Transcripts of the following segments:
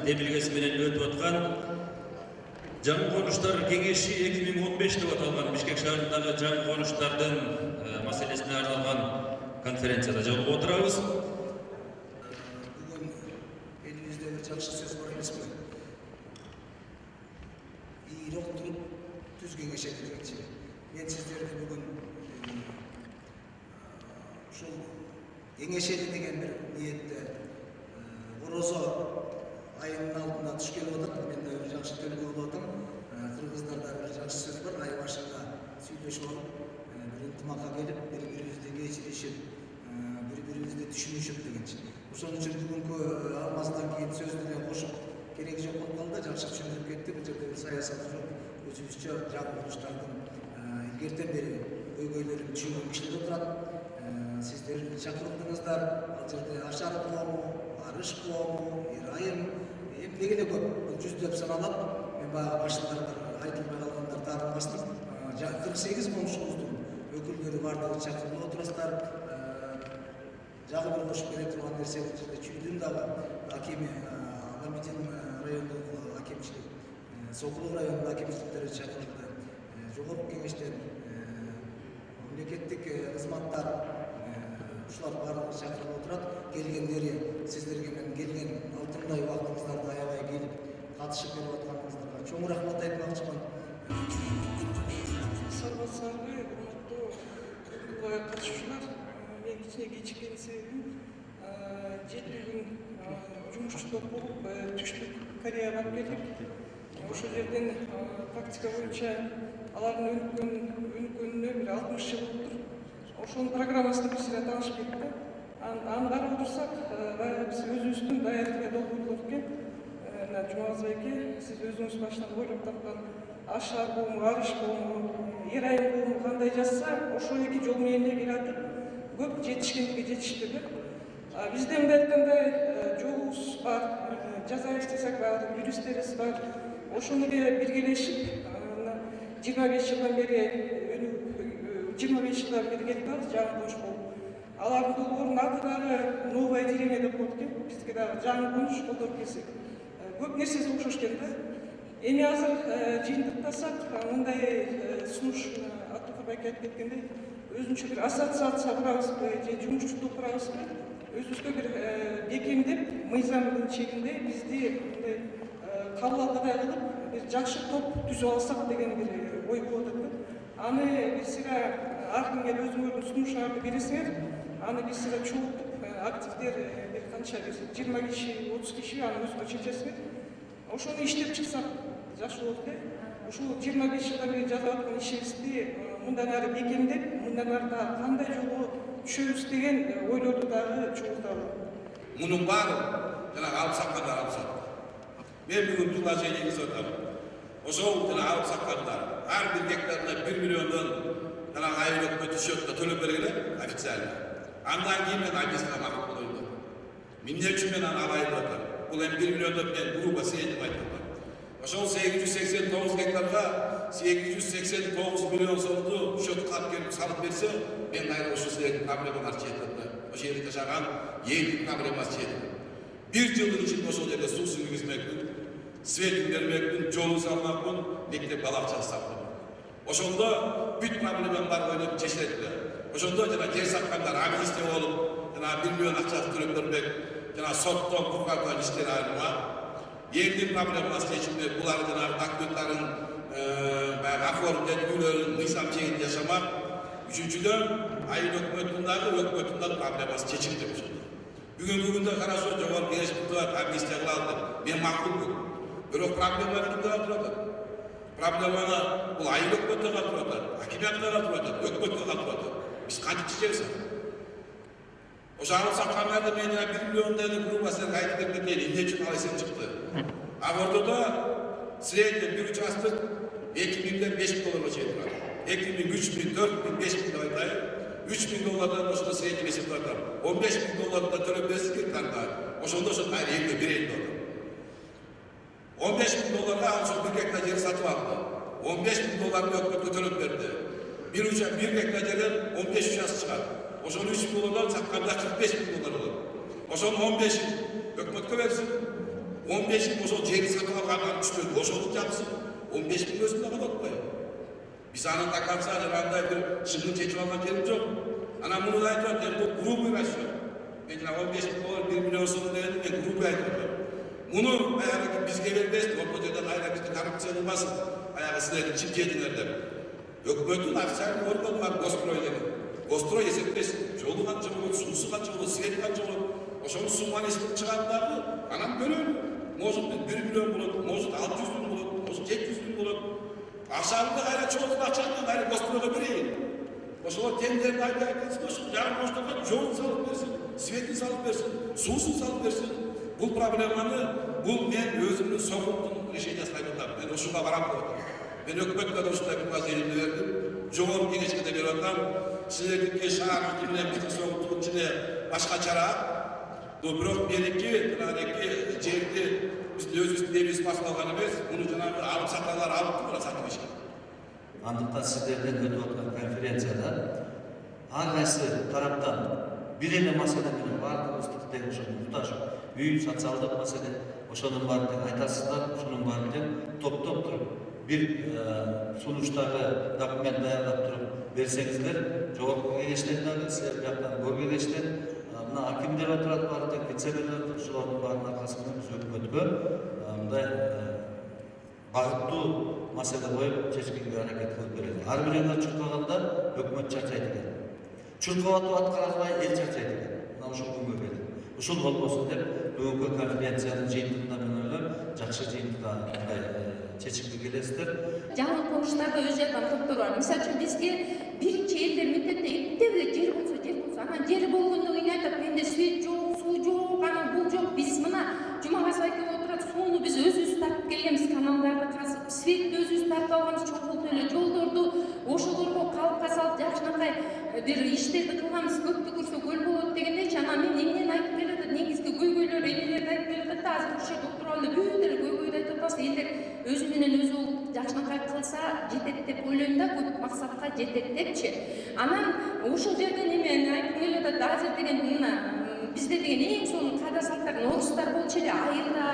темилгеси менен өтүп аткан жаңы конуштар кеңеши 2015 деп аталган Бишкек шаарындагы жаңы конуштардын маселесине арналган конференцияда жолугуп отурабыз. Бүгүн элибизде бир жакшы сөз бар эмеспи? Ийрок туруп түз кеңешет дегенчи. Мен сиздерди бүгүн ушул кеңешели деген бир ниетте Орозо айынын алдына туш келип атат. Мен да бир жакшы төлгө болуп атам. Кыргыздарда бир жакшы сөз бар. Ай башында сүйлөшүп алып, бир ынтымакка келип, бири-бирибизди кечиришип, бири-бирибизди түшүнүшүп дегенчи. Ошон үчүн бүгүнкү алмаздан кийин сөздү деле кошуп кереги жок болуп калды. Жакшы түшүндүрүп кетти. Бул жерде бир саясат жок. Өзүбүзчө жагылыштардын илгертен бери көйгөйлөрүн түшүнгөн кишилер отурат. Сиздер чакырдыңыздар. Ал жерде Ашар коому, Арыш коому, Ирайым, эмне эле көп, жүздөп саналат. Мен баягы башында айтылбай калгандарды тагып бастым. 48 комушубуздун өкүлдөрү бардыгы чакырылып отурасыздар. Жагы бир кошуп бере турган нерсе бул жерде Чүйдүн дагы акими, Аламедин райондук акимчилик, Сокулук районунун акимчиликтери чакырылды. Жогорку кеңештен мамлекеттик кызматтар ушулар баардыгы чакырылып отурат. Келгендери сиздерге мен келген алтындай убактыңыздарды аябай келип катышып берип атканыңыздарга чоң рахмат айтмакчымын. Саламатсыздарбы, урматтуу катышуучулар. Мен кичине кечиккен себебим 7 күн жумушчу топ болуп Түштүк Кореяга барып келдик. Ошол жерден практика боюнча алардын өнүккөнүнө бир 60 жыл болуптур. Ошонун программасына биз таанышып кеттик. Аны карап отурсак, биз өзүбүздүн даярдыгы долбоорлор экен. Жумабыз байке, сиз өзүңүз башынан ойлоп тапкан Ашар коому, Арыш коому, Ирайым коому кандай жазса, ошол эки жол менен эле келатып, көп жетишкендиги жетиштиби. Бизде мындай айткандай жолубуз бар, жазабыз десек бар, юристтерибиз бар. Ошону биргелешип, 25 жылдан бери 25 жылдан бери келип атабыз жаңы коныш болуп. Алардын долбоорунун аты дагы новая деревня деп коет экен. Бизге дагы жаңы коныш колдоп келсек. Көп нерсеси окшош экен да. Эми азыр жыйынтыктасак, мындай сунуш Аттыкыр байке айтып кеткендей, өзүнчө бир ассоциация курабызбы же жумушчу топ курабызбы, өзүбүзгө бир бекемдеп, мыйзамдын чегинде бизди мындай кабыл алгыдай кылып, бир жакшы топ түзүп алсак деген бир ой болуп атат. Аны бир сыйра ар кимге өзүңөрдүн сунуштарды бересиңер, аны бир сыйра чогултуп, активдер бир канча 20 киши, 30 киши аны өзүңөр чечесиңер. Ошону иштеп чыксак жакшы болот эле. Ушул 25 жылдан бери жасап аткан ишибизди мындан ары бекемдеп, мындан ары кандай жолго түшөбүз деген ойлорду дагы чогултабыз. Мунун баары жана алып саккандар алып сакты. Мен бүгүн предложение жасап атам. Ошол жана алып саккандар ар бир гектарына 1 миллиондон жана айлык счетко төлөп бергиле официально. Андан кийин мен агентствага макул болоюн. Эмне үчүн мен аны алайын деп атам. Бул эми 1 миллиондон мен грубо средний айтып атам. Ошол 889 гектарга 889 миллион сомду счетко алып келип салып берсе, мен айры ошол силердин проблемалар чечилет. Ошол жерде жашаган элдин проблемасы чечилет. 1 жылдын ичинде ошол жерде суусун киргизмекмин, светин бермекмин, жолун салмакмын, мектеп балакча салмакмын. Ошондо бүт проблемам бар ойлоп чечилет эле. Ошондо жана жер саткандар амнистия болуп, жана 1 миллион акчасын төлөп бербек, жана соттон прокуратура иштери айырма, элдин проблемасы чечилмек, булар жана документтарын баягы оформдеп, үйлөрүн мыйзам чегинде жашамак. Үчүнчүдөн, айыл өкмөттүн дагы проблемасы чечилди ошондо. Бүгүнкү күндө карашо жогорку кеңеш кылып амнистия кылалды. Мен макулмун. Бирок проблеманы кимде калтырып атат? Проблеманы бул айыл өкмөттө калтырып атат, акимиятка калтырып атат, өкмөткө калтырып атат. Биз кантип чечебиз? Ошо алып саккандарды мен 1 миллион дени грубо силерге айтып берип кетейин, эмне үчүн ал эсеп чыкты. Ортодо средний бир участок 2000ден 5000 долларга чейин турат. 2000, 3000, 4000, 5000 деп айтайын. 3000 доллардан ошондо средний эсеп атам. 15000 доллардан төлөп берсиз гектарга. Ошондо ошо айры элге берейин деп. 15000 долларга ошо 1 гектар жер сатып алды. 15000 долларды өкмөткө төлөп берди. 1 гектар жерден 15 участок чыгат. Ошону 3000 доллардан сатканда 45000 доллар болот. Ошонун 15-ин өкмөткө берсин. 15 мың ошол жери сатып алгандан түшүнөт, ошону жапсын, 15 мың өзүндө калып атпайбы? Биз аны таканса андай бир чыгым чечип алган жерим жок. Анан муну айтып атат, бул грубый расчет. Мен жана 15 мың доллар 1 миллион сом дегенди мен грубый айтып атам. Муну баягы бизге бербесин, орто жерден айла бизди коррупция кылбасын. Баягы силер чип жедиңер деп. Өкмөттүн официальный органы бар, Госстрой деген. Госстрой эсептесин, жолу канча болот, суусу канча болот, свет канча болот. Ошонун сумманы эсептеп чыгат дагы, анан бөлөм. Может 1 миллион болот, может 600 мың болот, может 700 мың болот. Акчаны кайра чогултуп акчаны кайра Госстройго берейин. Ошол тендерди айтып ошол жарым бошторго жолун салып берсин, светин салып берсин, суусун салып берсин. Бул проблеманы мен өзүмдүн сокуктун решениясын айтып атам. Мен ушуга барам деп атам. Мен өкмөткө да ушундай бир маселени бердим. Жогорку кеңешке да берип атам. Силердики шаардын менен биздин сокуктун ичине башка чара. Бирок меники жерди биздин өзүбүздүн элибиз басып алган эмес. Муну жанагы алып саталар алып тура сатып ишке. Андыктан сиздерден өтүп аткан конференцияда ар кайсы тараптан бир эле маселе менен баардыгыбызды тең ошо муктаж үй социалдык маселе ошонун баарын тең айтасыздар, ошонун баарын тең топтоп туруп бир сунуштагы документ даярдап туруп берсеңиздер, жогорку кеңештен дагы силер жактан көргенештен мына акимдер отурат баары тең вице-мэрлер ушулардын баарынын аркасында биз өкмөткө мындай багыттуу маселе коюп чечкенге аракет кылып берели. Ар бирөөгө чуркаганда өкмөт чарчайт экен. Чуркап аткарбай эл чарчайт экен. Мына ушул күнгө келип. Ушул болбосун деп бүгүнкү конференциянын жыйынтыгында мен ойлойм, жакшы жыйынтыкка мындай чечимге келесиздер. Жаңы конуштарда өз жактан топтор бар. Мисалы үчүн бизге биринчи элдер мектепте эптебеле жер болсо, анан жери болгондон кийин айтат, менде свет жок, суу жок, анан бул жок. Биз мына Жумагас айтып отурат, сууну биз өзүбүз тартып келгенбиз, каналдарды казып, светти өзүбүз тартып алганбыз, чогултуп эле жолдорду ошолорго калыпка салып жакшынакай бир иштерди кылганбыз, көптү көрсө көл болот дегендейчи. Анан мен эмнени айтып келатат, негизги көйгөйлөр эмнелерди айтып келатат да, азыр ушул жерде отуруп алып бүт эле көйгөйдү айтып атабыз. Элдер өзү менен өзү болуп жакшынакай кылса жетет деп ойлойм да, көп максатка жетет депчи. Анан ушул жерден эмени айтып келатат, азыр деген мына бизде деген эң сонун каада салттар, норустар болчу эле, айылда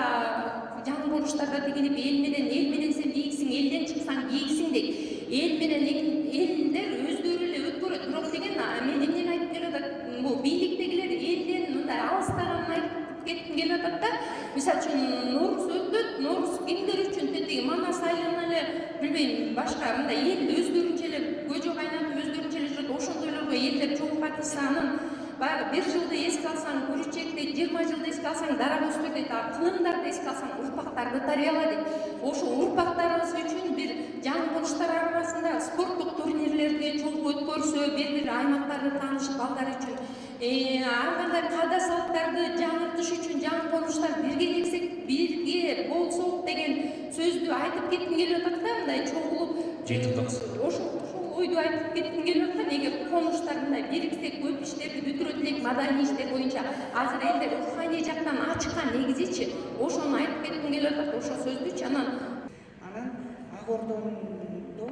жаңы болуштарда дегенип эл менен сен бийиксиң, элден чыксаң бийиксиң дейт. Эл менен элдер өздөрү эле өткөрөт. Бирок деген мен эмнени айтып келатат, бул бийликтегилер элден мындай алыстаганын айтып кетким келатат да. Мисалы үчүн Норус өтөт, Норус кимдер үчүн тетиги Манас айылына эле билбейм, башка мындай эл өздөрүнчө эле көжө кайнатып өздөрүнчө эле жүрөт. Ошондойлорго элдер чогуу катышса, анын баягы 1 жылды эске алсаң Күрүчек дейт, 20 жылды эске алсаң Дарабөстүр дейт, тынымдарды эске алсаң урпактарды тарыяла дейт. Ошо урпактарыбыз үчүн бир жаңы болуштар арасында спорттук турнирлерди чогуу өткөрсө, бир аймактарды таанышып балдар үчүн ар кандай каада салттарды жаңыртыш үчүн жаңы болуштар бирге келсек, бирге болсок деген сөздү айтып кетким келип атат да, мындай чогулуп ошо ойду айтып кетким келип атат. Эгер конуштар мындай бириксек, көп иштерди бүтүрө элек, маданий иштер боюнча азыр элдер руханий жактан ачкан негизичи, ошону айтып кетким келип атат, ошол сөздүчү. Анан Ак Ордондо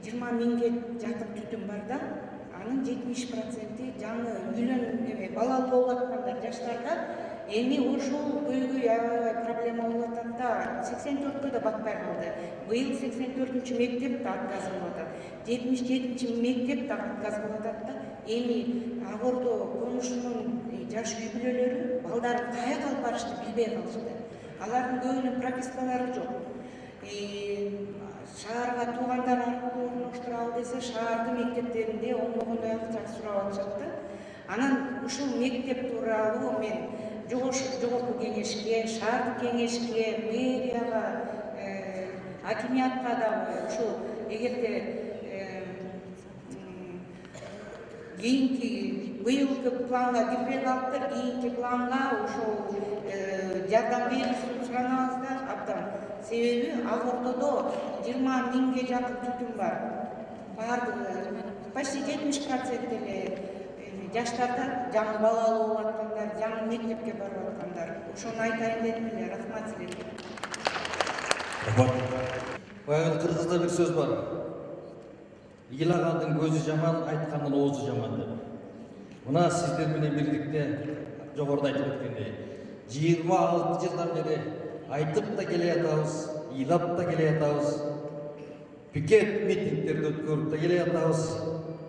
20 миңге жакын түтүн бар да, анын 70% жаңы үйлөн балалуу болуп аткандар жаштарда. Эми ошол көйгөй аябай проблема болуп атат да, 84-кө да батпай калды. Быйыл 84-чү мектеп да отказ болуп атат. 77-чи мектеп да отказ болуп атат да. Эми Ак Ордо конушунун жаш үй бүлөлөрү балдарын каяка алып барышты билбей калышты. Алардын көбүнүн пропискалары жок. Шаарга туугандар аркылуу орноштуралы десе, шаардын мектептеринде оңдогондой акча сурап атышат да. Анан ушул мектеп тууралуу мен жогорку кеңешке, шаардык кеңешке, мэрияга, акимиятка дагы ушул эгерде кийинки быйылкы планга кирбей калыптыр, кийинки планга ошол жардам берүүсүн суранабыз да абдан. Себеби Ак Ордодо 20 миңге жакын түтүн бар. Бардыгы почти 70% эле жаштарда жаңы балалуу болуп аткандар, жаңы мектепке барып аткандар. Ошону айтайын дедим эле. Рахмат силерге. Баягы кыргызда бир сөз бар. Ыйлагандын көзү жаман, айткандын оозу жаман деп. Мына сиздер менен бирликте жогоруда айтып өткөндөй 26 жылдан бери айтып та келе жатабыз, ыйлап та келе жатабыз, пикет митингтерди өткөрүп та келе жатабыз.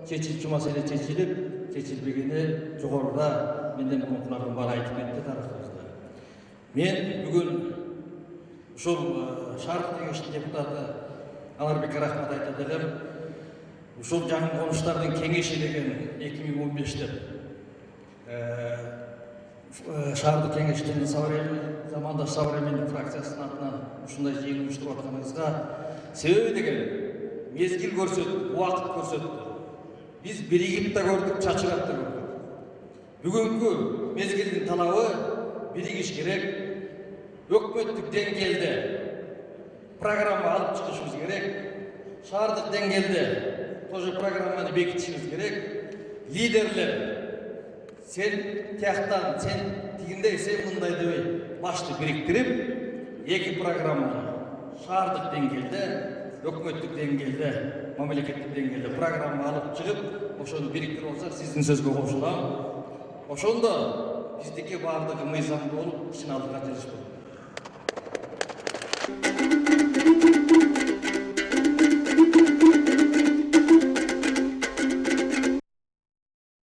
Чечилчү маселе чечилип, чечилбегени жогоруда менден мурункулардын баары айтып кетти тарыхыбызда. Мен бүгүн ушул шаардык кеңештин депутаты Анарбекке рахмат айтат элем. Ушул жаңы конуштардын кеңеши деген 2015 деп шаардык кеңештин замандаш современник фракциясынын атынан ушундай жыйын уюштуруп атканыбызга себеби деген мезгил көрсөттү, убакыт көрсөттү. Биз биригип да көрдүк, чачырап да көрдүк. Бүгүнкү мезгилдин талабы биригиш керек. Өкмөттүк деңгээлде программа алып чыгышыбыз керек. Шаардык деңгээлде тоже программаны бекитишибиз керек. Лидерлер сен тияктан, сен тигиндей, сен мындай дебей башты бириктирип, эки программаны шаардык деңгээлде, өкмөттүк деңгээлде, мамлекеттик деңгээлде программа алып чыгып, ошону бириктирип алсак, сиздин сөзгө кошулам. Ошондо биздики баардыгы мыйзамдуу болуп, ишин алдыга жылыш болот.